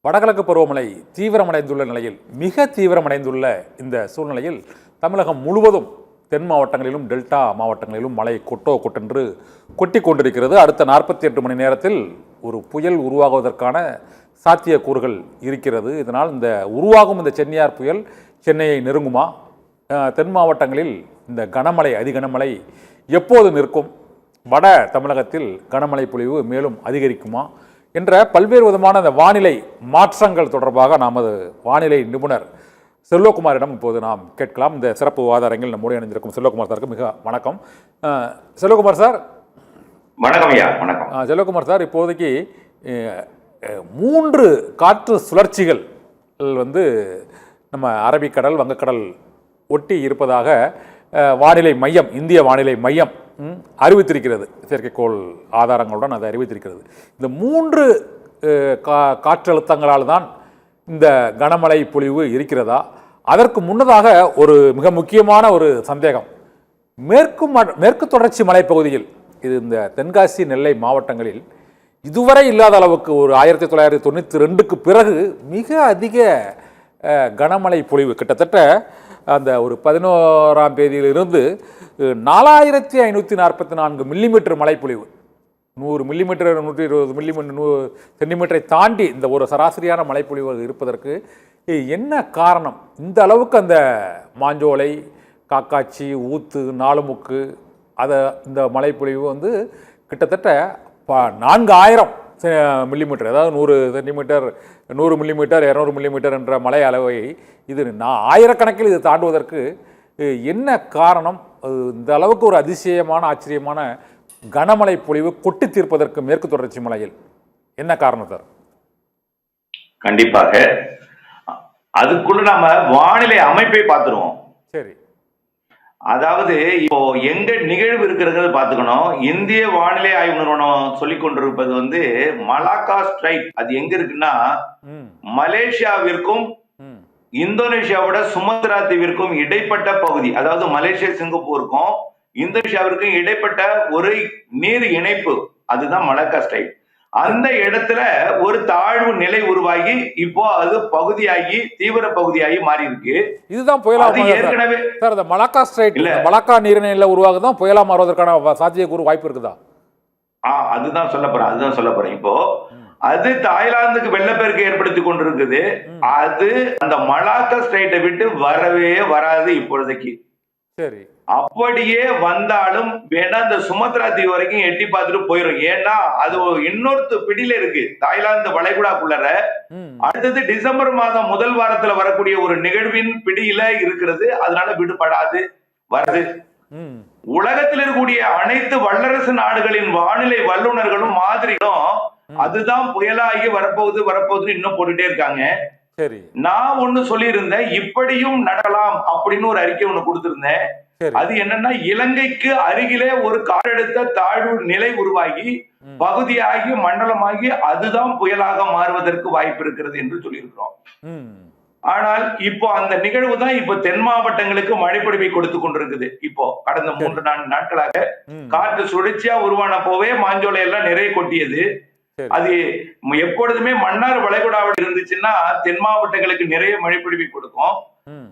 வடகிழக்கு பருவமழை தீவிரமடைந்துள்ள நிலையில், மிக தீவிரமடைந்துள்ள இந்த சூழ்நிலையில் தமிழகம் முழுவதும் தென் மாவட்டங்களிலும் டெல்டா மாவட்டங்களிலும் மழை கொட்டென்று கொட்டி கொண்டிருக்கிறது. அடுத்த 48 மணி நேரத்தில் ஒரு புயல் உருவாகுவதற்கான சாத்தியக்கூறுகள் இருக்கிறது. இதனால் இந்த உருவாகும் இந்த சென்னியார் புயல் சென்னையை நெருங்குமா? தென் மாவட்டங்களில் இந்த கனமழை அதிகனமழை எப்போது நிற்கும்? வட தமிழகத்தில் கனமழை பொழிவு மேலும் அதிகரிக்குமா என்ற பல்வேறு விதமான இந்த வானிலை மாற்றங்கள் தொடர்பாக நமது வானிலை நிபுணர் செல்வகுமாரிடம் இப்போது நாம் கேட்கலாம். இந்த சிறப்பு விவாதரங்கில் நம்முடைய இணைந்திருக்கும் செல்வகுமார் சாருக்கு மிக வணக்கம். செல்வகுமார் சார் வணக்கம் ஐயா. வணக்கம் செல்வகுமார் சார். இப்போதைக்கு 3 காற்று சுழற்சிகள் நம்ம அரபிக்கடல் வங்கக்கடல் ஒட்டி இருப்பதாக வானிலை மையம், இந்திய வானிலை மையம் அறிவித்திருக்கிறது. செயற்கைக்கோள் ஆதாரங்களுடன் அதை அறிவித்திருக்கிறது. இந்த 3 காற்றழுத்தங்களால் தான் இந்த கனமழை பொழிவு இருக்கிறதா? அதற்கு முன்னதாக ஒரு மிக முக்கியமான ஒரு சந்தேகம். மேற்கு தொடர்ச்சி மலைப்பகுதியில், இது இந்த தென்காசி நெல்லை மாவட்டங்களில் இதுவரை இல்லாத அளவுக்கு ஒரு 1992க்கு பிறகு மிக அதிக கனமழை பொழிவு, கிட்டத்தட்ட அந்த ஒரு 11ஆம் தேதியிலிருந்து 4544 மில்லிமீட்டர் மழைப்பொழிவு, 100 மில்லிமீட்டர் 120 மில்லிமீட்டர் சென்டிமீட்டரை தாண்டி இந்த ஒரு சராசரியான மழைப்பொழிவு இருப்பதற்கு என்ன காரணம்? இந்த அளவுக்கு அந்த மாஞ்சோலை, காக்காட்சி, ஊத்து, நாலுமுக்கு இந்த மழைப்பொழிவு கிட்டத்தட்ட 4000 மில்லிமீட்டர், அதாவது 100 சென்டிமீட்டர், 100 மில்லிமீட்டர், 200 மில்லிமீட்டர் என்ற மழை அளவை இது ஆயிரக்கணக்கில் இது தாண்டுவதற்கு என்ன காரணம்? இந்த அளவுக்கு ஒரு அதிசயமான ஆச்சரியமான கனமழை பொழிவு கொட்டி தீர்ப்பதற்கு மேற்கு தொடர்ச்சி மலையில் என்ன காரணம் சார்? கண்டிப்பாக அதுக்குள்ள நம்ம வானிலை அமைப்பை பார்த்துருவோம். சரி, அதாவது இப்போ எங்க நிகழ்வு இருக்கிறது பார்த்துக்கணும். இந்திய வானிலை ஆய்வு நிறுவனம் சொல்லிக் கொண்டிருப்பது மலாக்கா ஸ்ட்ரைட். அது எங்க இருக்குன்னா மலேசியாவிற்கும் இந்தோனேஷியாவோட சுமத்ரா தீவிற்கும் இடைப்பட்ட பகுதி. அதாவது மலேசியா சிங்கப்பூருக்கும் இந்தோனேஷியாவிற்கும் இடைப்பட்ட ஒரு நீர் இணைப்பு, அதுதான் மலாக்கா ஸ்ட்ரைட். அந்த இடத்துல ஒரு தாழ்வு நிலை உருவாகி இப்போ அது பகுதியாகி தீவிர பகுதியாகி மாறி இருக்கு. இதுதான் புயலா ஏற்கனவே சார். இந்த மலாக்கா ஸ்ட்ரைட், மலாக்கா நீர்நிலையில உருவாகுதான் புயலா மாறுவதற்கான சாத்தியக்கூறு வாய்ப்பு இருக்குதா? அதுதான் சொல்ல போறேன். இப்போ அது தாய்லாந்துக்கு வெள்ளப்பெருக்கு ஏற்படுத்தி கொண்டிருக்குது. அது அந்த மலாக்கா ஸ்ட்ரைட்டை விட்டு வரவே வராது இப்பொழுதைக்கு. சரி, அப்படியே வந்தாலும் வேணா இந்த சுமத்ரா தீவு வரைக்கும் எட்டி பார்த்துட்டு போயிடும். ஏன்னா அது இன்னொரு பிடியில இருக்கு, தாய்லாந்து வளைகுடாக்குள்ளர. அடுத்தது டிசம்பர் மாதம் முதல் வாரத்துல வரக்கூடிய ஒரு நிகழ்வின் பிடியில இருக்கிறது. அதனால விடுபடாது வருது. உலகத்தில் இருக்கக்கூடிய அனைத்து வல்லரசு நாடுகளின் வானிலை வல்லுநர்களும் மாதிரிகளும் அதுதான் புயலாகி வரப்போகுது இன்னும் போட்டுட்டே இருக்காங்க. சரி, நான் ஒண்ணு சொல்லியிருந்தேன், இப்படியும் நடக்கலாம் அப்படின்னு ஒரு அறிக்கை ஒண்ணு கொடுத்திருந்தேன். அது என்னன்னா, இலங்கைக்கு அருகிலே ஒரு காற்றழுத்த தாழ்வு நிலை உருவாகி பகுதியாகி மண்டலமாகி அதுதான் புயலாக மாறுவதற்கு வாய்ப்பு இருக்கிறது என்று சொல்லியிருக்கிறோம். ஆனால் இப்போ அந்த நிகழ்வு தான் இப்போ தென் மாவட்டங்களுக்கு மழைப்பொழிவை கொடுத்து கொண்டிருக்குது. இப்போ கடந்த 3-4 நாட்களாக காற்று சுழற்சியா உருவான போவே மாஞ்சோலை எல்லாம் நிறைய கொட்டியது. அது எப்பொழுதுமே மன்னார் வளைகுடாவில் இருந்துச்சுன்னா தென் மாவட்டங்களுக்கு நிறைய மழைப்பொழிவை கொடுக்கும்.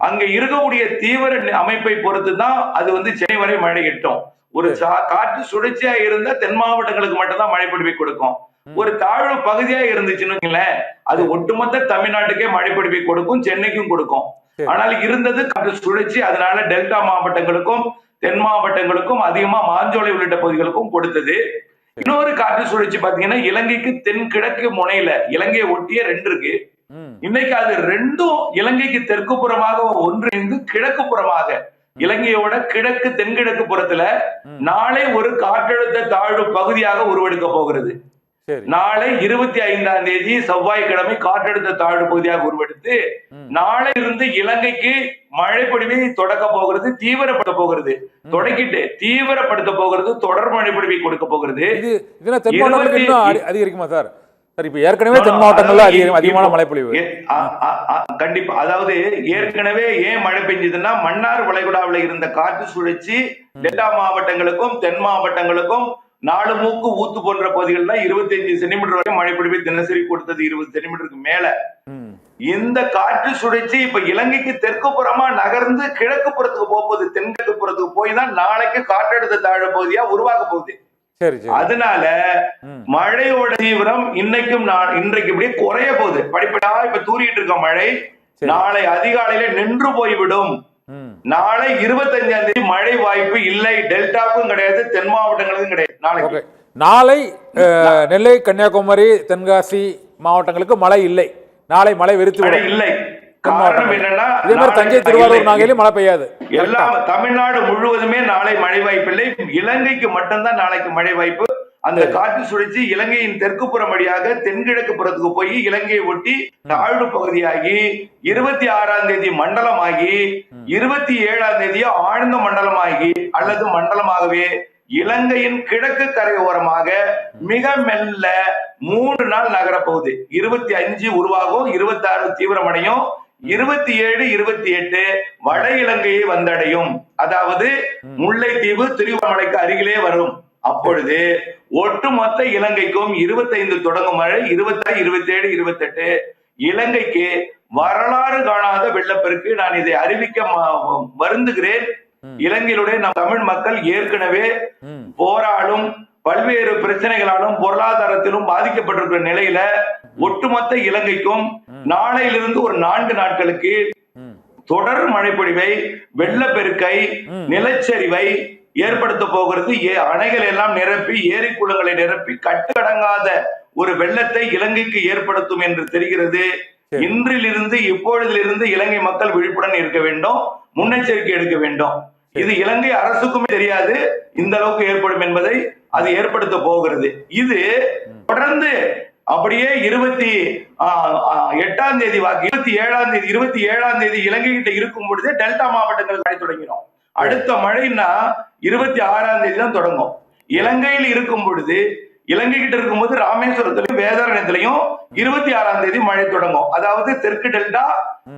அங்க இருக்கக்கூடிய தீவிர அமைப்பை பொறுத்து தான் அது சென்னை வரை மழை எட்டும். ஒரு காற்று சுழற்சியா இருந்தா தென் மாவட்டங்களுக்கு மட்டும்தான் மழைப்பொழிவை கொடுக்கும். ஒரு தாழ்வு பகுதியா இருந்துச்சுன்னு அது ஒட்டுமொத்த தமிழ்நாட்டுக்கே மழைப்பொழிவை கொடுக்கும், சென்னைக்கும் கொடுக்கும். ஆனால் இருந்தது காற்று சுழற்சி. அதனால டெல்டா மாவட்டங்களுக்கும் தென் மாவட்டங்களுக்கும் அதிகமா மாஞ்சோலை உள்ளிட்ட பகுதிகளுக்கும் கொடுத்தது. இன்னொரு காற்று சுழற்சி பாத்தீங்கன்னா இலங்கைக்கு தென்கிழக்கு முனையில, இலங்கையை ஒட்டிய 2 இருக்கு. இன்னைக்கு அது 2ம் இலங்கைக்கு தெற்கு புறமாக ஒன்றிணைந்து கிழக்கு புறமாக, இலங்கையோட கிழக்கு தென்கிழக்கு புறத்துல நாளை ஒரு காற்றழுத்த தாழ்வு பகுதியாக உருவெடுக்க போகிறது. நாளை 25ஆம் தேதி செவ்வாய்க்கிழமை காற்றழுத்த தாழ்வு பகுதியாக உருவெடுத்து நாளை இருந்து இலங்கைக்கு மழைப்பொழிவை தொடக்க போகிறது, தீவிரப்படுத்த போகிறது. தொடக்கிட்டு தீவிரப்படுத்த போகிறது, தொடர் மழைப்பொழிவை கொடுக்க போகிறது. அதிகரிக்குமா சார்? இப்ப ஏற்கனவே தென் மாவட்டங்கள்ல அதிகமான மழைப்பொழிவு கண்டிப்பா. அதாவது ஏற்கனவே ஏன் மழை பெஞ்சதுன்னா, மன்னார் வளைகுடாவில் இருந்த காற்று சுழற்சி டெல்டா மாவட்டங்களுக்கும் தென் மாவட்டங்களுக்கும் நாலு மூக்கு ஊத்து போன்ற பகுதிகள்ல 25 சென்டிமீட்டர் வரைக்கும் மழை பொழிவை தினசரி கொடுத்தது, 20 சென்டிமீட்டருக்கு மேல. இந்த காற்று சுழற்சி இப்ப இலங்கைக்கு தெற்கு புறமா நகர்ந்து கிழக்கு புறத்துக்கு போகுது, தென்கிழக்கு புறத்துக்கு போய் தான் நாளைக்கு காற்றழுத்த தாழ்வு பகுதியா உருவாக போகுது. அதனால மழையோட தீவிரம் இன்றைக்கு இப்படியே குறைய போகுது. படிப்படியா இப்ப தூரிட்டு இருக்க மழை நாளை அதிகாலையில நின்று போய்விடும். நாளை 25ஆம் தேதி மழை வாய்ப்பு இல்லை. டெல்டாவுக்கும் கிடையாது, தென் மாவட்டங்களுக்கும் கிடையாது. நாளை நெல்லை, கன்னியாகுமரி, தென்காசி மாவட்டங்களுக்கு மழை இல்லை. நாளை மழை வெறுத்து இல்லை. காரணம் என்னன்னா தஞ்சை, திருவாரூர், நாகையிலும் மழை பெய்யாது. எல்லாம் தமிழ்நாடு முழுவதுமே நாளை மழை வாய்ப்பு இல்லை. இலங்கைக்கு மட்டும்தான் நாளைக்கு மழை வாய்ப்பு. அந்த காற்று சுழற்சி இலங்கையின் தெற்கு புறம் வழியாக தென்கிழக்கு புறத்துக்கு போய் இலங்கையை ஒட்டி தாழ்வு பகுதியாகி 26ஆம் தேதி மண்டலமாகி 27ஆம் தேதி ஆழ்ந்த மண்டலமாகி அல்லது மண்டலமாகவே இலங்கையின் கிழக்கு கரையோரமாக மிக மெல்ல 3 நாள் நகரப்போகுது. 25 உருவாகும், 26 தீவிரமடையும், 27, 28 வட இலங்கையை வந்தடையும். அதாவது முல்லைத்தீவு, திருவண்ணாமலைக்கு அருகிலே வரும். அப்பொழுது ஒட்டுமொத்த இலங்கைக்கும் 25 தொடங்கும் மழை, 26, 27, 28 இலங்கைக்கு வரலாறு காணாத வெள்ளப்பெருக்கு. நான் இதை அறிவிக்க வருந்துகிறேன். இலங்கையிலுடைய நம் தமிழ் மக்கள் ஏற்கனவே போராலும் பல்வேறு பிரச்சனைகளாலும் பொருளாதாரத்திலும் பாதிக்கப்பட்டிருக்கிற நிலையில ஒட்டுமொத்த இலங்கைக்கும் நாளையிலிருந்து ஒரு 4 நாட்களுக்கு தொடர் மழைப்பொழிவை, வெள்ளப்பெருக்கை, நிலச்சரிவை ஏற்படுத்த போகிறது. அணைகள் எல்லாம் நிரப்பி, ஏரி குளங்களை நிரப்பி கட்டுக்கடங்காத ஒரு வெள்ளத்தை இலங்கைக்கு ஏற்படுத்தும் என்று தெரிகிறது. இன்றிலிருந்து இப்பொழுதிலிருந்து இலங்கை மக்கள் விழிப்புடன் இருக்க வேண்டும், முன்னெச்சரிக்கை எடுக்க வேண்டும். இது இலங்கை அரசுக்குமே தெரியாது இந்த அளவுக்கு ஏற்படும் என்பதை அது ஏற்படுத்த போகிறது. இது தொடர்ந்து அப்படியே 28ஆம் தேதி வாக்கு 27ஆம் தேதி இலங்கை கிட்ட இருக்கும் பொழுதே டெல்டா மாவட்டங்கள் மழை தொடங்கிடும். அடுத்த மழைன்னா 26ஆம் தேதி தான் தொடங்கும். இலங்கையில் இருக்கும் பொழுது, இலங்கை கிட்ட இருக்கும்போது ராமேஸ்வரத்திலையும் வேதாரண்யத்திலையும் 26ஆம் தேதி மழை தொடங்கும். அதாவது தெற்கு டெல்டா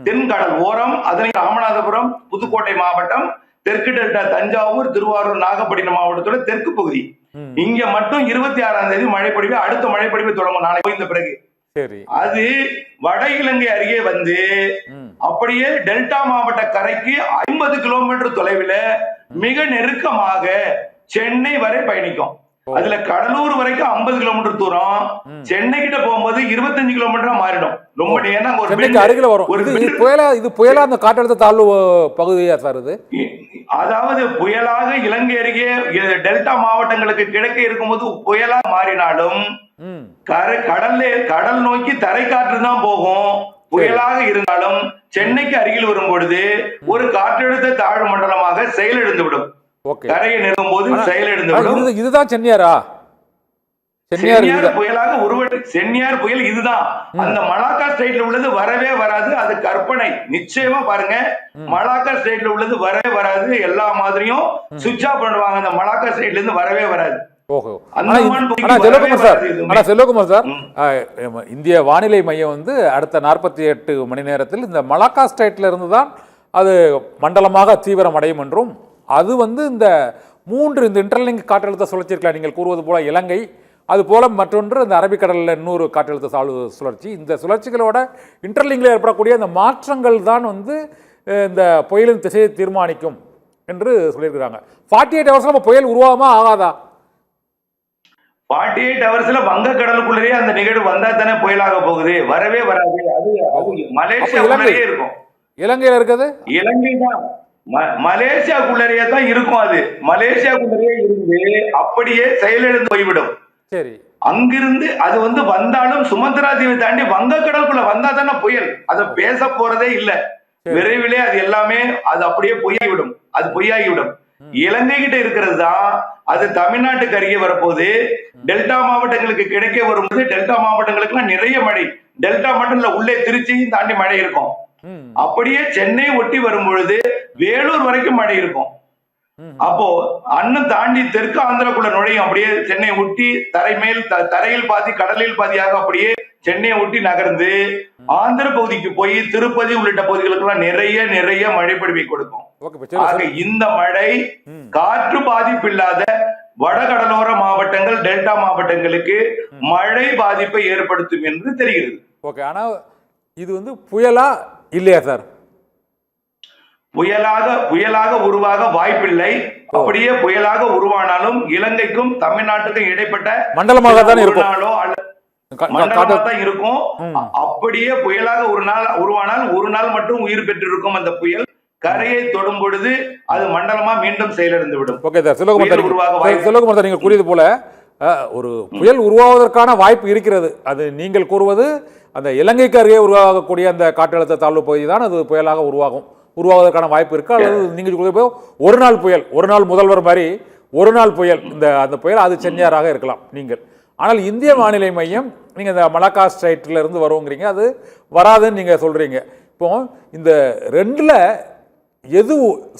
தென்கடல் ஓரம், அதனை ராமநாதபுரம், புதுக்கோட்டை மாவட்டம், தெற்கு டெல்டா தஞ்சாவூர், திருவாரூர், நாகப்பட்டினம் மாவட்டத்தோட தெற்கு பகுதி. இங்க மட்டும் 26ஆம் தேதி மழைப்பொழிவு, அடுத்த மழைப்பொழிவு தொடங்கும் நாளைக்கு இந்த பிறகு. அது வட இலங்கை அருகே வந்து அப்படியே டெல்டா மாவட்ட கரைக்கு 50 கிலோமீட்டர் தொலைவில் மிக நெருக்கமாக சென்னை வரை பயணிக்கும். அதுல கடலூர் வரைக்கும் 50 கிலோமீட்டர் தூரம், சென்னை கிட்ட போகும்போது 25 கிலோமீட்டரா மாறிடும். ரொம்ப அருகில வரும். இது புயலா அந்த காற்றழுத்த தாழ்வு பகுதியா சார் இது? அதாவது புயலாக இலங்கை அருகே டெல்டா மாவட்டங்களுக்கு கிழக்கே இருக்கும்போது புயலா மாறினாலும் கடல் நோக்கி தரை காற்று தான் போகும். புயலாக இருந்தாலும் சென்னைக்கு அருகில் வரும் பொழுது ஒரு காற்றழுத்த தாழ்வு மண்டலமாக செயலிழந்து விடும். கரையை நெருங்கும் போது செயலிழந்து விடும். இதுதான் சென்னியாரா? சென்னியார் புயலாக சென்னியார் புயல் இதுதான். அந்த மலாக்கா ஸ்டேட்ல உள்ளது வரவே வராது. அது கற்பனை. நிச்சயமா பாருங்க, மலாக்கா ஸ்டேட்ல உள்ளது வரவே வராது. எல்லா மாதிரியும் சுவிட்ச் ஆஃப் பண்ணுவாங்க. அந்த மலாக்கா ஸ்டேட்ல இருந்து வரவே வராது. செல்வகுமார் சார், இந்திய வானிலை மையம் வந்து அடுத்த 48 மணி நேரத்தில் இந்த மலாக்கா ஸ்டேட்ல இருந்து தான் அது மண்டலமாக தீவிரம் அடையும் என்றும், அது வந்து இந்த 3 இந்த இன்டர்லிங்க் காற்றழுத்த சுழற்சி இருக்கலாம் நீங்கள் கூறுவது போல இலங்கை, அது போல மற்றொன்று இந்த அரபிக்கடலில் இன்னொரு காற்றழுத்த தாழ்வு சுழற்சி, இந்த சுழற்சிகளோட இன்டர்லிங்கில் ஏற்படக்கூடிய அந்த மாற்றங்கள் தான் வந்து இந்த புயலின் திசையை தீர்மானிக்கும் என்று சொல்லியிருக்கிறாங்க. 48 ஹவர்ஸ்ல நம்ம புயல் உருவாகுமா ஆகாதா? 48 ஹவர்ஸ்ல வங்கக்கடலுக்குள்ளேயே அந்த நிகழ்வு வந்தா தானே புயலாக போகுது. வரவே வராது. அது மலேசியாவுக்குள்ளேயே இருக்கும். இலங்கையில இருக்குது இலங்கை தான், மலேசியாவுக்குள்ளேயே தான் இருக்கும். அது மலேசியாவுக்குள்ளேயே இருந்து அப்படியே செயலிழந்து போய்விடும். சரி, அங்கிருந்து அது வந்து வந்தாலும் சுமத்ரா தீவை தாண்டி வங்கக்கடலுக்குள்ள வந்தா தானே புயல். அதை பேச போறதே இல்லை. விரைவிலே அது எல்லாமே அது அப்படியே பொய்யாகிவிடும். அது பொய்யாகிவிடும். இலங்கை கிட்ட இருக்கிறது தான் அது தமிழ்நாட்டுக்கு அருகே வரப்போகுது. டெல்டா மாவட்டங்களுக்கு கிடைக்க வரும்போது டெல்டா மாவட்டங்களுக்கு நிறைய மழை. டெல்டா மட்டும் இல்ல, உள்ளே திருச்சியும் தாண்டி மழை இருக்கும். அப்படியே சென்னை ஒட்டி வரும் பொழுது வேலூர் வரைக்கும் மழை இருக்கும். அப்போ அண்ணன் தாண்டி தெற்கு ஆந்திராக்குள்ள நுழையும். அப்படியே சென்னை ஒட்டி தரையில் பாதி கடலில் பாதியாக அப்படியே சென்னையை ஒட்டி நகர்ந்து ஆந்திர பகுதிக்கு போய் திருப்பதி உள்ளிட்ட பகுதிகளுக்கு நிறைய மழை பொழிவை கொடுக்கும். ஆக இந்த மழை காற்று பாதிப்பு இல்லாத வடகடலோர மாவட்டங்கள், டெல்டா மாவட்டங்களுக்கு மழை பாதிப்பை ஏற்படுத்தும் என்று தெரிகிறது. ஓகே, ஆனா இது புயலா இல்லையா சார்? புயலாக உருவாக வாய்ப்பில்லை. அப்படியே புயலாக உருவானாலும் இலங்கைக்கும் தமிழ்நாட்டுக்கும் இடைப்பட்ட மண்டலமாக தான் இருக்கும், மண்டலமா தான் இருக்கும். அப்படியே புயலாக உருவானால் ஒரு நாள் மட்டும் உயிர் பெற்றிருக்கும் அந்த புயல். கரையை தொடும் பொழுது அது மண்டலமா மீண்டும் செயலிழந்து விடும். ஓகே சார், சிலகுமார் நீங்க கூறியது போல ஒரு புயல் உருவாவதற்கான வாய்ப்பு இருக்கிறது. அது நீங்கள் கூறுவது அந்த இலங்கைக்கு அருகே உருவாகக்கூடிய அந்த காற்றழுத்த தாழ்வு பகுதி தான் அது புயலாக உருவாவதற்கான வாய்ப்பு இருக்கு. அல்லது நீங்க ஒரு நாள் புயல், ஒரு நாள் முதல்வர் மாதிரி ஒரு நாள் புயல், அந்த புயல் அது சென்னையாராக இருக்கலாம் நீங்கள். ஆனால் இந்திய வானிலை மையம் நீங்க இந்த மலாக்கா ஸ்ட்ரைட்ல இருந்து வருவோங்கிறீங்க, அது வராதுன்னு நீங்க சொல்றீங்க. இப்போ இந்த ரெண்டுல எது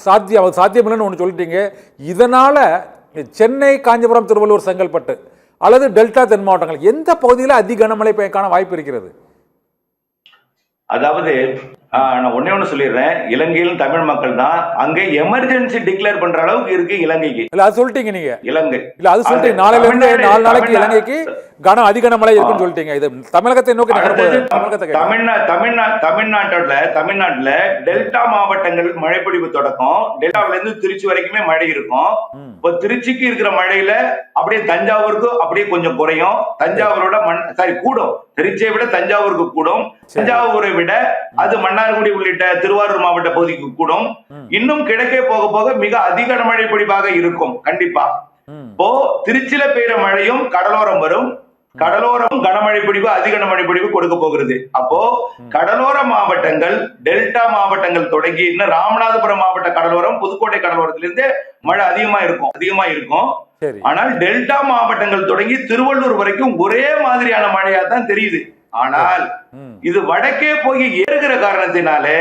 சாத்தியமில்லைன்னு ஒன்று சொல்லிட்டீங்க. இதனால சென்னை, காஞ்சிபுரம், திருவள்ளூர், செங்கல்பட்டு அல்லது டெல்டா தென் மாவட்டங்கள் எந்த பகுதியில் அதிக கனமழை பெய்யக்கான வாய்ப்பு இருக்கிறது? அதாவது நான் ஒண்ணு சொல்லிடுறேன், இலங்கையிலும் தமிழ் மக்கள் தான் அங்க எமர்ஜென்சி டிக்ளேர் பண்ற அளவுக்கு இருக்கு இலங்கைக்கு. இல்ல அது சொல்லிட்டீங்க நீங்க, இலங்கை இல்ல அது சொல்லிட்டீங்க, நாளையில இருந்து 4 நாளைக்கு இலங்கைக்கு அதிக கனமழை இருக்குன்னு சொல்லிட்டீங்க. இது தமிழகத்தை நோக்கி தமிழ்நாட்டுல டெல்டா மாவட்டங்கள் மழைப்பொழிவு தொடக்கம். டெல்டாவில இருந்து திருச்சி வரைக்குமே மழை இருக்கும். இப்போ திருச்சிக்கு இருக்கிற மழையில அப்படியே தஞ்சாவூருக்கு அப்படியே கொஞ்சம் குறையும். தஞ்சாவூரோட கூடும், திருச்சியை விட தஞ்சாவூருக்கு கூடும். தஞ்சாவூரை விட அது மன்னார்குடி உள்ளிட்ட திருவாரூர் மாவட்ட பகுதிக்கு கூடும். இன்னும் கிழக்கே போக போக மிக அதிக மழை பொழிவாக இருக்கும் கண்டிப்பா. இப்போ திருச்சியில பெய்யுற மழையும் கடலோரம் வரும். கடலோரம் கனமழை பொழிவு, அதிக கனமழை பொழிவு கொடுக்க போகிறது. அப்போ கடலோர மாவட்டங்கள், டெல்டா மாவட்டங்கள் தொடங்கி இன்னும் ராமநாதபுரம் மாவட்ட கடலோரம், புதுக்கோட்டை கடலோரத்திலிருந்து மழை அதிகமா இருக்கும். ஆனால் டெல்டா மாவட்டங்கள் தொடங்கி திருவள்ளூர் வரைக்கும் ஒரே மாதிரியான மழையா தான் தெரியுது. ஆனால் இது வடக்கே போய் ஏறுகிற காரணத்தினாலே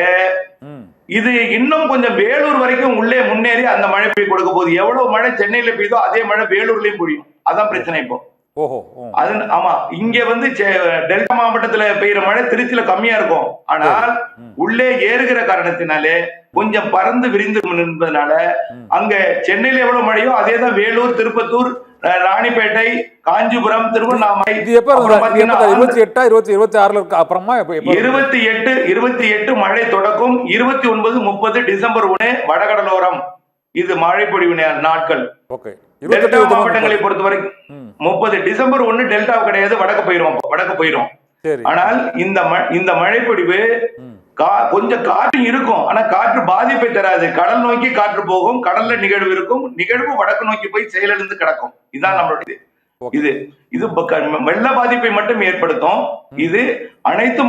இது இன்னும் கொஞ்சம் வேலூர் வரைக்கும் உள்ளே முன்னேறி அந்த மழை பெய்ய கொடுக்க போகுது. எவ்வளவு மழை சென்னையில பெய்யுதோ அதே மழை வேலூர்லயும் பொழியும். அதான் பிரச்சனை இப்போ. ஆமா, இங்க டெல்டா மாவட்டத்துல பெய்யுற மழை திருச்சியில கம்மியா இருக்கும். ஆனால் உள்ளே ஏறுகிற காரணத்தினாலே கொஞ்சம் பறந்து விரிந்து என்பதனால அங்க சென்னையில எவ்வளவு மழையோ அதேதான் வேலூர், திருப்பத்தூர், ராணிப்பேட்டை, காஞ்சிபுரம், திருவண்ணாமலை. 28 மழை தொடக்கம். 29, 30 டிசம்பர் 1 வடகடலோரம் இது மழை பொழிவு நாட்கள். டெல்டா மாவட்டங்களை பொறுத்த வரைக்கும் 30 டிசம்பர் 1 டெல்டா கிடையாது, வடக்கு போயிரும். ஆனால் இந்த மழை பொழிவு கொஞ்சம் காற்று இருக்கும், ஆனா காற்று பாதிப்பை தராது. கடல் நோக்கி காற்று போகும், கடல்ல நிகழ்வு இருக்கும், நிகழ்வு வடக்கு நோக்கி போய் செயலிழந்து கிடக்கும். இதுதான் நம்மளுடைய இது வெள்ள பாதிப்பை மட்டும் ஏற்படுத்தும். இது அனைத்து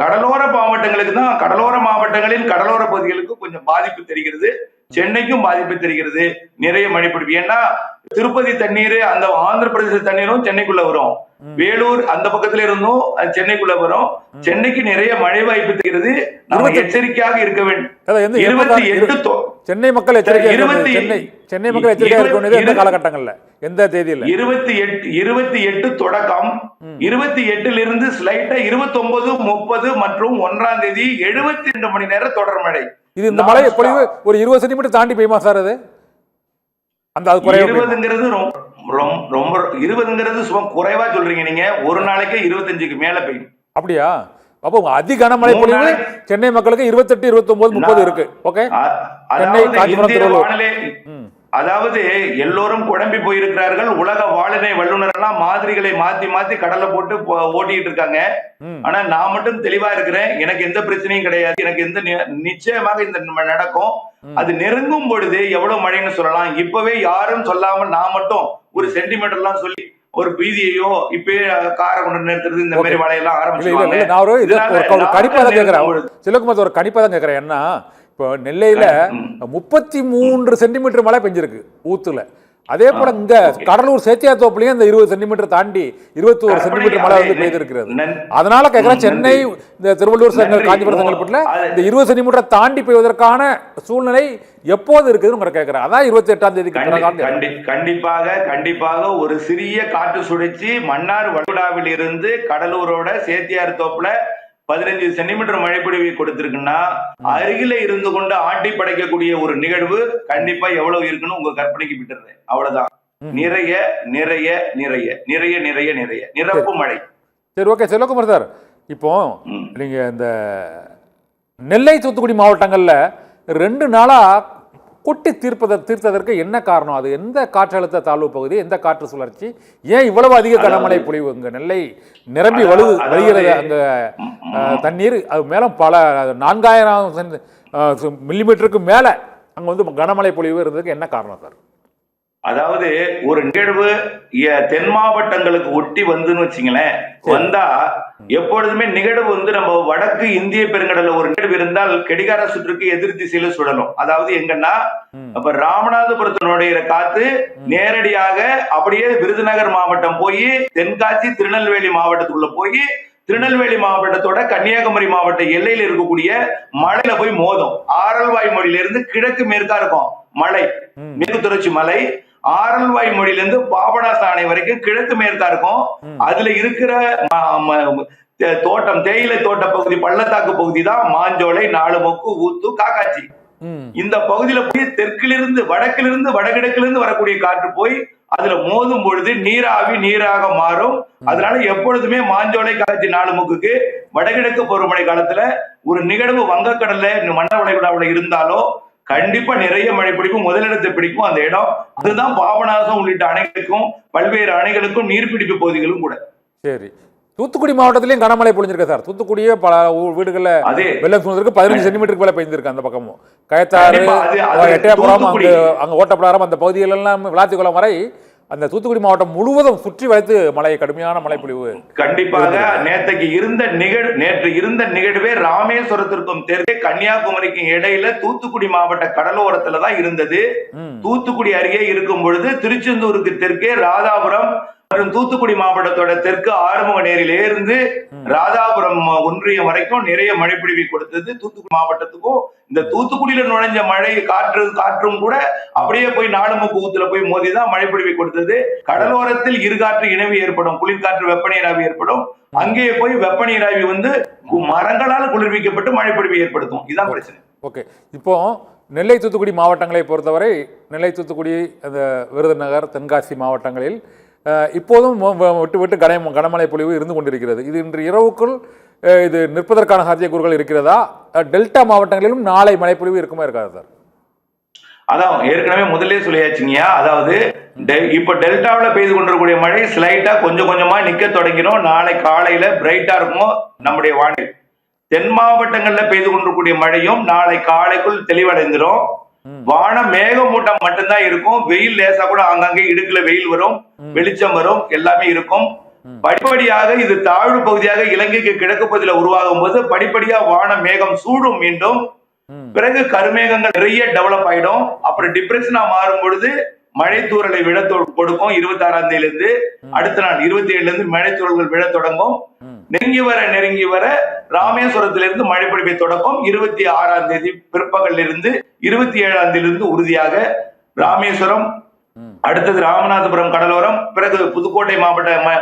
கடலோர மாவட்டங்களுக்கு தான், கடலோர மாவட்டங்களில் கடலோர பகுதிகளுக்கு கொஞ்சம் பாதிப்பு தெரிகிறது. சென்னைக்கும் பாதிப்பு தெரிகிறது. நிறைய மழை பொழிவு. ஏன்னா திருப்பதி தண்ணீர், அந்த ஆந்திர பிரதேச தண்ணீரும் சென்னைக்குள்ள வரும். வேலூர் அந்த பக்கத்துல இருந்தும் சென்னைக்குள்ள வரும். சென்னைக்கு நிறைய மழை வாய்ப்பு தெரிகிறது. நம்ம எச்சரிக்கையாக இருக்க வேண்டும். சென்னை மக்கள் எச்சரிக்கையாக காலகட்டங்கள்ல எந்த தேதியில 28 தொடக்கம் 28 இருந்து ஸ்லைட்டா 29, 30 மற்றும் 1ஆம் தேதி 72 மணி நேரம் தொடர் மழை. இது இந்த மழை பொழிவு ஒரு 20 சென்டிமீட்டர் தாண்டி பெய்யுமா சார்? அது அந்த 20ங்கிறது ரொம்ப 20ங்கிறது சும்மா குறைவா சொல்றீங்க நீங்க. ஒரு நாளைக்கு 25க்கு மேல பெய்யும். அப்படியா? அப்போ அதிக கனமழை பொழிவு சென்னை மக்களுக்கு 28, 29, 30 இருக்கு. ஓகே, சென்னை, காஞ்சிபுரம், திருவள்ளூர். அதாவது எல்லோரும் குழம்பி போயிருக்கிறார்கள். உலக வானிலை வல்லுநர் எல்லாம் மாதிரிகளை மாத்தி கடலை போட்டு ஓட்டிட்டு இருக்காங்க. ஆனா நான் மட்டும் தெளிவா இருக்கிறேன். எனக்கு எந்த பிரச்சனையும் கிடையாது. எனக்கு எந்த நிச்சயமாக இந்த நடக்கும். அது நெருங்கும் பொழுது எவ்வளவு மழைன்னு சொல்லலாம். இப்பவே யாரும் சொல்லாமல் நான் மட்டும் ஒரு சென்டிமீட்டர் எல்லாம் சொல்லி ஒரு பீதியையோ இப்பயே காரை கொண்டு நிறுத்துறது இந்த மாதிரி மழையெல்லாம் ஆரம்பிச்சிருவாங்க. சிலகுமார் ஒரு கணிப்பா தான் கேட்கிறேன். என்ன இப்போ நெல்லையில 33 சென்டிமீட்டர் மழை பெஞ்சிருக்கு ஊத்துல. அதே போல இங்க கடலூர் சேத்தியாத்தோப்புலயும் இந்த 20 சென்டிமீட்டர் தாண்டி 21 சென்டிமீட்டர் மழை பெய்திருக்கிறது. அதனால கேட்கிறேன், சென்னை, இந்த திருவள்ளூர், காஞ்சிபுரம், செங்கல்பட்டுல இந்த 20 சென்டிமீட்டர் தாண்டி பெய்வதற்கான சூழ்நிலை எப்போது இருக்குதுன்னு கேட்கிறேன். அதான் 28ஆம் தேதிக்கு கண்டிப்பாக ஒரு சிறிய காற்று சுழற்சி மன்னார் வளைகுடாவில் இருந்து கடலூரோட சேத்தியார் தோப்புல 15 சென்டிமீட்டர் மழைப்பொழிவை கொடுத்திருக்குன்னா அருகில இருந்து கொண்டு ஆட்டி படைக்கக்கூடிய ஒரு நிகழ்வு கண்டிப்பா எவ்வளவு இருக்குன்னு உங்க கற்பனைக்கு விட்டுறேன். அவ்வளவுதான். நிறைய நிறைய நிறைய நிறைய நிறைய நிறைய நிரப்பு மழை. சரி, ஓகே செல்வகுமார் சார், இப்போ நீங்க இந்த நெல்லை தூத்துக்குடி மாவட்டங்கள்ல 2 நாளா கொட்டி தீர்த்ததற்கு என்ன காரணம்? அது எந்த காற்றழுத்த தாழ்வு பகுதி, எந்த காற்று சுழற்சி, ஏன் இவ்வளவு அதிக கனமழை பொழிவு? இங்க நெல்லை நிரம்பி வழிகிறது அங்க தண்ணீர், அது மேல பல 4000 மில்லிமீட்டருக்கு மேல அங்க வந்து கனமழை பொழிவு இருந்ததுக்கு என்ன காரணம் சார்? அதாவது ஒரு நிகழ்வு தென் மாவட்டங்களுக்கு ஒட்டி வந்துன்னு வச்சுங்களேன், வந்தா எப்பொழுதுமே நிகழ்வு வந்து நம்ம வடக்கு இந்திய பெருங்கடல்ல ஒரு நிகழ்வு இருந்தால் கடிகார சுற்றுக்கு எதிர் திசையில சுழலும். அதாவது எங்கன்னா அப்ப ராமநாதபுரத்தினுடைய காத்து நேரடியாக அப்படியே விருதுநகர் மாவட்டம் போய் தென்காசி திருநெல்வேலி மாவட்டத்துக்குள்ள போய் திருநெல்வேலி மாவட்டத்தோட கன்னியாகுமரி மாவட்ட எல்லையில் இருக்கக்கூடிய மலையில போய் மோதும். ஆரல்வாய் மொழியிலிருந்து கிழக்கு மேற்கா இருக்கும் மலை, மேற்கு தொடர்ச்சி மலை. ஆரல்வாய் மொழியிலிருந்து பாபநாச அணை வரைக்கும் கிழக்கு மேற்கா இருக்கும். அதுல இருக்கிற தோட்டம், தேயிலை தோட்ட பகுதி, பள்ளத்தாக்கு பகுதி தான் மாஞ்சோலை, நாலுமொக்கு, ஊத்து, காக்காட்சி. இந்த பகுதியில போய் தெற்கிலிருந்து வடக்கிலிருந்து வடகிழக்கிலிருந்து வரக்கூடிய காற்று போய் அதுல மோதும் பொழுது நீராவி நீராக மாறும். அதனால எப்பொழுதுமே மாஞ்சோலை, காட்சி, நாலுமுக்குக்கு வடகிழக்கு பருவமழை காலத்துல ஒரு நிகழ்வு வங்கக்கடல்ல மன்னர் வளைகுடாவுல இருந்தாலோ கண்டிப்பா நிறைய மழை பிடிக்கும், முதலிடத்தை பிடிக்கும் அந்த இடம். அதுதான் பாபநாசம் உள்ளிட்ட அணைகளுக்கும் பல்வேறு அணைகளுக்கும் நீர்பிடிப்பு பகுதிகளும் கூட. சரி, தூத்துக்குடி மாவட்டத்திலயும் கனமழை பொழிஞ்சிருக்க சார். தூத்துக்குடியே பல வீடுகள்ல வெள்ளம் சூழ்ந்திருக்கு, 15 சென்டிமீட்டருக்கு மேல பெய்திருக்கு. அந்த பக்கமும் கயத்தாறு, எட்டயபுரம், அங்க ஓட்டப்படாரம் அந்த பகுதிகள் எல்லாம் விளாத்திக்குளம் வரை அந்த தூத்துக்குடி மாவட்டம் முழுவதும் சுற்றி வைத்து மழை, கடுமையான மழை பொழிவு. கண்டிப்பாக நேற்று இருந்த நிகழ்வே ராமேஸ்வரத்திற்கும் தெற்கே கன்னியாகுமரிக்கும் இடையில தூத்துக்குடி மாவட்ட கடலோரத்துல தான் இருந்தது. தூத்துக்குடி அருகே இருக்கும் பொழுது திருச்செந்தூருக்கு தெற்கே ராதாபுரம் மற்றும் தூத்துக்குடி மாவட்டத்தோட தெற்கு ஆறுமுகநேரியில இருந்து ராதாபுரம் ஒன்றியம் வரைக்கும் நிறைய மழை பொழிவை கொடுத்தது தூத்துக்குடி மாவட்டத்துக்கும். இந்த தூத்துக்குடியில நுழைஞ்ச மழை காற்றும் கூட அப்படியே போய் நாலுமுக்கு ஊத்துல போய் மோதிதான் மழை பொழிவை கொடுத்தது. கடலோரத்தில் இருகாற்று இணைவு ஏற்படும், குளிர்காற்று வெப்பநீராவி ஏற்படும். அங்கேயே போய் வெப்பநீராவி வந்து மரங்களால் குளிர்விக்கப்பட்டு மழை பொழிவை ஏற்படுத்தும். இதுதான் பிரச்சனை. ஓகே, இப்போ நெல்லை தூத்துக்குடி மாவட்டங்களை பொறுத்தவரை நெல்லை தூத்துக்குடி, அந்த விருதுநகர், தென்காசி மாவட்டங்களில் இப்போதும் விட்டு விட்டு கனமழை பொழிவு இருந்து கொண்டிருக்கிறது. இது இன்று இரவுக்குள் இது நிற்பதற்கான சாத்தியக்கூறுகள் இருக்கிறதா? டெல்டா மாவட்டங்களிலும் நாளை மழைப்பொழிவு இருக்குமா இருக்காது சார்? அதான் ஏற்கனவே முதல்ல சொல்லியாச்சுங்கய்யா. அதாவது இப்ப டெல்டாவில பெய்து கொண்டிருக்கக்கூடிய மழை ஸ்லைட்டா கொஞ்சம் கொஞ்சமா நிக்க தொடங்கிடும். நாளை காலையில பிரைட்டா இருக்கும் நம்முடைய வானிலை. தென் மாவட்டங்கள்ல பெய்து கொண்டிருக்கக்கூடிய மழையும் நாளை காலைக்குள் தெளிவடைந்துடும். வானம் மேகமூட்டம் மட்டும்தான் இருக்கும். வெயில் லேசா கூட ஆங்காங்கே இடுக்குல வெயில் வரும், வெளிச்சம் வரும், எல்லாமே இருக்கும். படிப்படியாக இது தாழ்வு பகுதியாக இலங்கைக்கு கிழக்கு பகுதியில் உருவாகும் போது படிப்படியா வான மேகம் சூடும் மீண்டும். பிறகு கருமேகங்கள் நிறைய டெவலப் ஆயிடும். அப்புறம் டிப்ரெஷனா மாறும் பொழுது மழை தூறலை விழ கொடுக்கும். 26ஆம் தேதியிலிருந்து அடுத்த நாள் 27ல இருந்து மழை தூறல்கள் விழ தொடங்கும். நெருங்கி வர ராமேஸ்வரத்திலிருந்து மழை பொழிவை தொடக்கம். 26ஆம் தேதி பிற்பகல் இருந்து 27ஆம் தேதியிலிருந்து உறுதியாக ராமேஸ்வரம், அடுத்தது ராமநாதபுரம் கடலோரம், பிறகு புதுக்கோட்டை மாவட்ட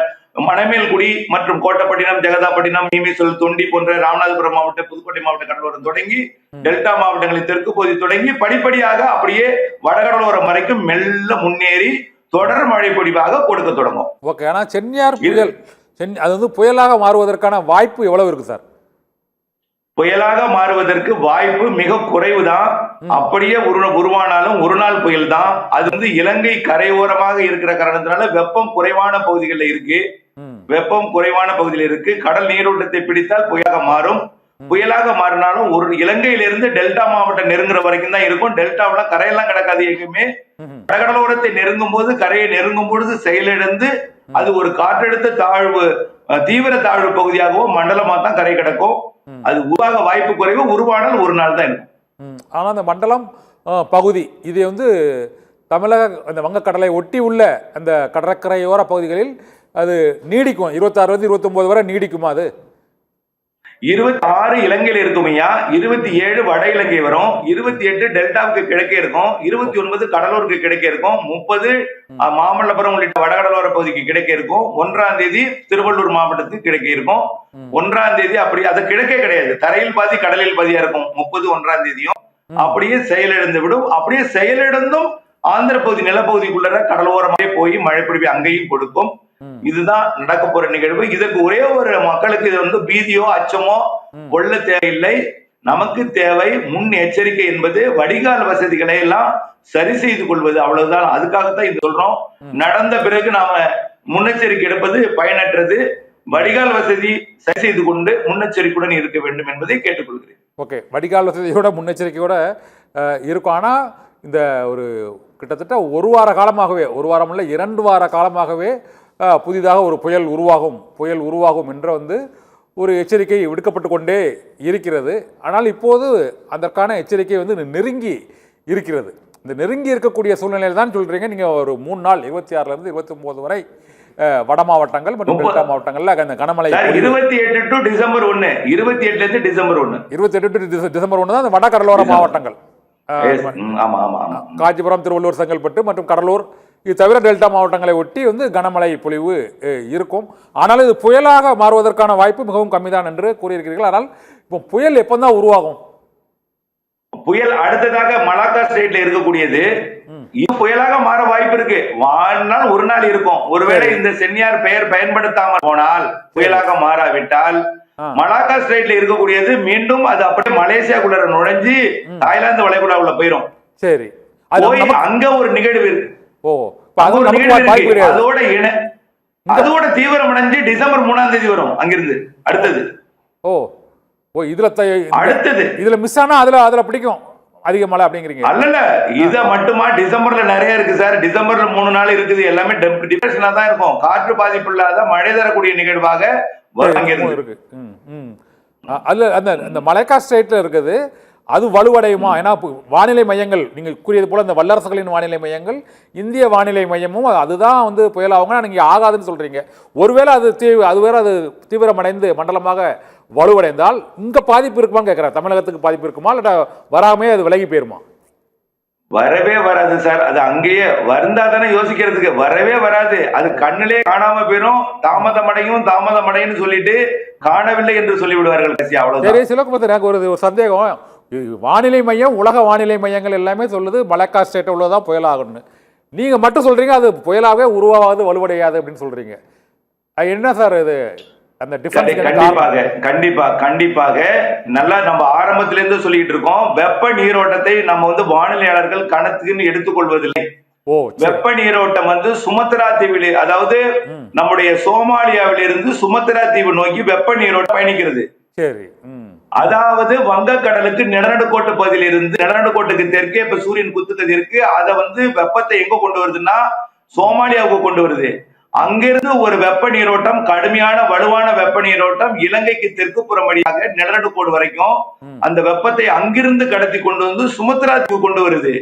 மணமேல்குடி மற்றும் கோட்டப்பட்டினம், ஜெகதாப்பட்டினம், மீமிசொல், தொண்டி போன்ற ராமநாதபுரம் மாவட்ட, புதுக்கோட்டை மாவட்ட கடலோரம் தொடங்கி டெல்டா மாவட்டங்களின் தெற்கு பகுதி தொடங்கி படிப்படியாக அப்படியே வடகடலோரம் வரைக்கும் மெல்ல முன்னேறி தொடர் மழை பொழிவாக கொடுக்க தொடங்கும். ஓகே, ஆனா சென்னியார் புயல் அது வந்து புயலாக மாறுவதற்கான வாய்ப்பு எவ்வளவு இருக்கு சார்? புயலாக மாறுவதற்கு வாய்ப்பு மிக குறைவுதான். அப்படியே உருவானாலும் ஒரு நாள் புயல் தான். அது வந்து இலங்கை கரையோரமாக இருக்கிற காரணத்தினால வெப்பம் குறைவான பகுதிகளில் இருக்கு. கடல் நீரோட்டத்தை பிடித்தால் புயலாக மாறும். புயலாக மாறினாலும் ஒரு இலங்கையிலிருந்து டெல்டா மாவட்டம் நெருங்குற வரைக்கும் தான் இருக்கும். டெல்டாவில கரையெல்லாம் கிடக்காது எங்குமே. வடகடலோரத்தை நெருங்கும் போது, கரையை நெருங்கும் பொழுது செயலிழந்து அது ஒரு காற்றழுத்த தாழ்வு, தீவிர தாழ்வு பகுதியாகவோ மண்டலமா தான் கரை கிடக்கும். அது உருவாக வாய்ப்பு குறைவு. உருவானால் ஒரு நாள் தான் இருக்கும். ஆனா அந்த மண்டலம் பகுதி இது வந்து தமிழக அந்த வங்கக்கடலை ஒட்டி உள்ள அந்த கடற்கரையோர பகுதிகளில் அது நீடிக்கும். 26 29 வரை நீடிக்குமா? அது 26 இலங்கையில் இருக்குமையா, 27 வட இலங்கை வரும், 28 டெல்டாவுக்கு கிழக்கே இருக்கும், 29 கடலூருக்கு கிழக்கே இருக்கும், 30 மாமல்லபுரம் உள்ளிட்ட வடகடலோர பகுதிக்கு கிழக்கே இருக்கும், 1ஆம் தேதி திருவள்ளூர் மாவட்டத்துக்கு கிழக்கே இருக்கும். 1ஆம் தேதி அப்படி அது கிழக்கே கிடையாது, தரையில் பாதி கடலில் பாதியா இருக்கும். 30 1ஆம் தேதியும் அப்படியே செயலிழந்து விடும். அப்படியே செயலிழந்தும் ஆந்திர பகுதி நிலப்பகுதிக்குள்ள கடலோரமாவே போய் மழை பொழிவு அங்கேயும் கொடுக்கும். இதுதான் நடக்க போற நிகழ்வு. இதற்கு ஒரே ஒரு மக்களுக்கு இது வந்து பீதியோ அச்சமோ கொள்ள தேவையில்லை. நமக்கு தேவை முன் எச்சரிக்கை என்பது வடிகால் வசதிகளை எல்லாம் சரி செய்து கொள்வது, அவ்வளவுதான். அதுக்காகத்தான் இது சொல்றோம். நடந்த பிறகு நாம முன்னெச்சரிக்கை எடுப்பது பயனற்றது. வடிகால் வசதி சரி செய்து கொண்டு முன்னெச்சரிக்கையுடன் இருக்க வேண்டும் என்பதை கேட்டுக்கொள்கிறேன். ஓகே, வடிகால் வசதியோட முன்னெச்சரிக்கையோட இருக்கும். ஆனால் இந்த ஒரு கிட்டத்தட்ட ஒரு வார காலமாகவே, ஒரு வாரம் இல்லை 2 வார காலமாகவே புதிதாக ஒரு புயல் உருவாகும் என்ற வந்து ஒரு எச்சரிக்கை விடுக்கப்பட்டு கொண்டே இருக்கிறது. ஆனால் இப்போது அதற்கான எச்சரிக்கை வந்து நெருங்கி இருக்கிறது. இந்த நெருங்கி இருக்கக்கூடிய சூழ்நிலையில் தான் சொல்றீங்க நீங்கள் ஒரு 3 நாள் 26லேருந்து 29 வரை வட மாவட்டங்கள் மற்றும் டெல்டா மாவட்டங்கள்ல அந்த கனமழை 28 டு டிசம்பர் 1, 28ல இருந்து டிசம்பர் 1, 28 டு டிசம்பர் 1 தான் அந்த வட கடலோர மாவட்டங்கள். காஞ்சிபுரம், திருவள்ளூர், செங்கல்பட்டு மற்றும் கடலூர், இது தவிர டெல்டா மாவட்டங்களை ஒட்டி வந்து கனமழை பொழிவு இருக்கும். ஆனால் இது புயலாக மாறுவதற்கான வாய்ப்பு மிகவும் கம்மிதான் என்று கூறியிருக்கிறீர்கள். ஆனால் இப்போ புயல் எப்போதான் உருவாகும்? புயல் அடுத்ததாக மலாக்கா ஸ்டேட்ல இருக்கக்கூடியது இது புயலாக மாற வாய்ப்பு இருக்கு. வாழ்நாள் ஒரு நாள் இருக்கும். ஒருவேளை இந்த சென்னியார் பெயர் பயன்படுத்தாமல் போனால், புயலாக மாறாவிட்டால், மலாக்கா ஸ்டேட்ல இருக்கக்கூடியது மீண்டும் அது அப்படியே மலேசியாக்குள்ள நுழைஞ்சு தாய்லாந்து வளைகுடாவுல போயிடும். சரி, அங்க ஒரு நிகழ்வு இருக்கு. அதோட தீவிரம் அடைஞ்சு டிசம்பர் 3ஆம் தேதி வரும் அங்கிருந்து அடுத்தது. இதுல மிஸ் ஆனா அதுல பிடிக்கும் அதிக மழை அப்படிங்கிறீங்க? அல்ல, இத மட்டுமா டிசம்பர்ல நிறைய இருக்கு சார். டிசம்பர்ல 3 நாள் இருக்குது. எல்லாமே டிப்ரெஷனா தான் இருக்கும். காற்று பாதிப்பு இல்லாத மழை தரக்கூடிய நிகழ்வாக இருக்கு. அந்த மலைக்கா ஸ்டேட்ல இருக்குது, அது வலுவடையுமா? ஏன்னா வானிலை மையங்கள் நீங்கள் கூறியது போல இந்த வல்லரசுகளின் வானிலை மையங்கள், இந்திய வானிலை மையமும் அதுதான் வந்து புயலாகுங்க நீங்க ஆகாதுன்னு சொல்றீங்க. ஒருவேளை அது தீவிரமடைந்து மண்டலமாக வலுவடைந்தால் இங்க பாதிப்பு இருக்குமான்னு கேட்கிறேன். தமிழகத்துக்கு பாதிப்பு இருக்குமா, இல்ல வராமே அது விலகி போயிருமா? வரவே வராது சார். அது அங்கேயே வந்தா தானே யோசிக்கிறதுக்கு. வரவே வராது. அது கண்ணிலே காணாம போயிடும். தாமதமடைன்னு சொல்லிட்டு காணவில்லை என்று சொல்லிவிடுவார்கள். சரி, சிலக்கு எனக்கு ஒரு சந்தேகம். வானிலை மையம், உலக வானிலை மையங்கள் எல்லாமே சொல்லுது மலைக்கா ஸ்டேட் உள்ளதான் புயலாகும்னு. நீங்க மட்டும் சொல்றீங்க அது புயலாகவே உருவாகாது, வலுவடையாது அப்படின்னு சொல்றீங்க. என்ன சார் இது? அந்த கண்டிப்பாக நல்லா நம்ம ஆரம்பத்தில இருந்து சொல்லிட்டு இருக்கோம். வெப்ப நீரோட்டத்தை நம்ம வந்து வானிலையாளர்கள் கணக்குன்னு எடுத்துக்கொள்வதில்லை. வெப்ப நீரோட்டம் வந்து சுமத்ரா தீவில், அதாவது நம்முடைய சோமாலியாவில் இருந்து சுமத்ரா தீவு நோக்கி வெப்ப நீரோட்டம் பயணிக்கிறது. சரி, அதாவது வங்கக்கடலுக்கு நிலநடுக்கோட்டு பகுதியில் இருந்து நிலநடுக்கோட்டுக்கு தெற்கே இப்ப சூரியன் குத்துக்கிறது இருக்கு. அதை வந்து வெப்பத்தை எங்க கொண்டு வருதுன்னா சோமாலியாவுக்கு கொண்டு வருது. அங்கிருந்து ஒரு வெப்ப நீரோட்டம், கடுமையான வலுவான வெப்ப நீரோட்டம் இலங்கைக்கு தெற்கு புறம் வழியாக நிலநடுக்கோடு வரைக்கும் அந்த வெப்பத்தை அங்கிருந்து கடத்தி கொண்டு வந்து சுமத்ரா தீவு கொண்டு வருது.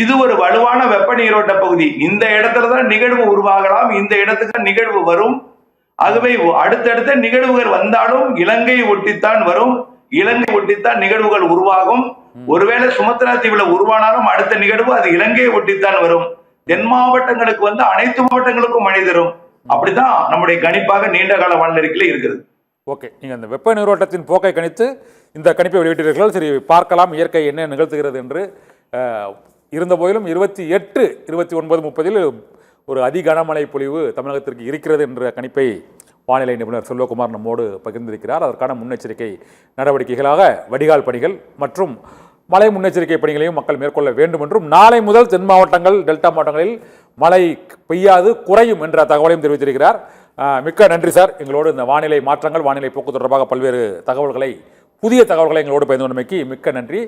இது ஒரு வலுவான வெப்ப நீரோட்ட பகுதி. இந்த இடத்துலதான் நிகழ்வு உருவாகலாம். இந்த இடத்துக்கு நிகழ்வு வரும். ஆகவே அடுத்தடுத்த நிகழ்வுகள் வந்தாலும் இலங்கை ஒட்டித்தான் வரும். இலங்கை ஒட்டித்தான் நிகழ்வுகள் உருவாகும். ஒருவேளை சுமத்ரா தீவுல உருவானாலும் அடுத்த நிகழ்வு அது இலங்கையை ஒட்டித்தான் வரும். தென் மாவட்டங்களுக்கு வந்து அனைத்து மாவட்டங்களுக்கும் மழை தரும். அப்படிதான் நம்முடைய கணிப்பாக நீண்ட கால வானிலை அறிக்கையில இருக்கிறது. ஓகே, நீங்க அந்த வெப்ப நீரோட்டத்தின் போக்கை கணித்து இந்த கணிப்பை வெளியிட்டீர்கள். சரி, பார்க்கலாம் இயற்கை என்ன நிகழ்த்துகிறது என்று. இருந்த போதிலும் 28, 29, 30 ஒரு அதி கனமழை பொழிவு தமிழகத்திற்கு இருக்கிறது என்ற கணிப்பை வானிலை நிபுணர் செல்வகுமார் நம்மோடு பகிர்ந்திருக்கிறார். அதற்கான முன்னெச்சரிக்கை நடவடிக்கைகளாக வடிகால் பணிகள் மற்றும் மழை முன்னெச்சரிக்கை பணிகளையும் மக்கள் மேற்கொள்ள வேண்டும் என்றும், நாளை முதல் தென் மாவட்டங்கள், டெல்டா மாவட்டங்களில் மழை பெய்யாது, குறையும் என்ற தகவலையும் தெரிவித்திருக்கிறார். மிக்க நன்றி சார். எங்களோடு இந்த வானிலை மாற்றங்கள், வானிலை போக்கு தொடர்பாக பல்வேறு புதிய தகவல்களை எங்களோடு பகிர்ந்து கொண்டமைக்கு மிக்க நன்றி.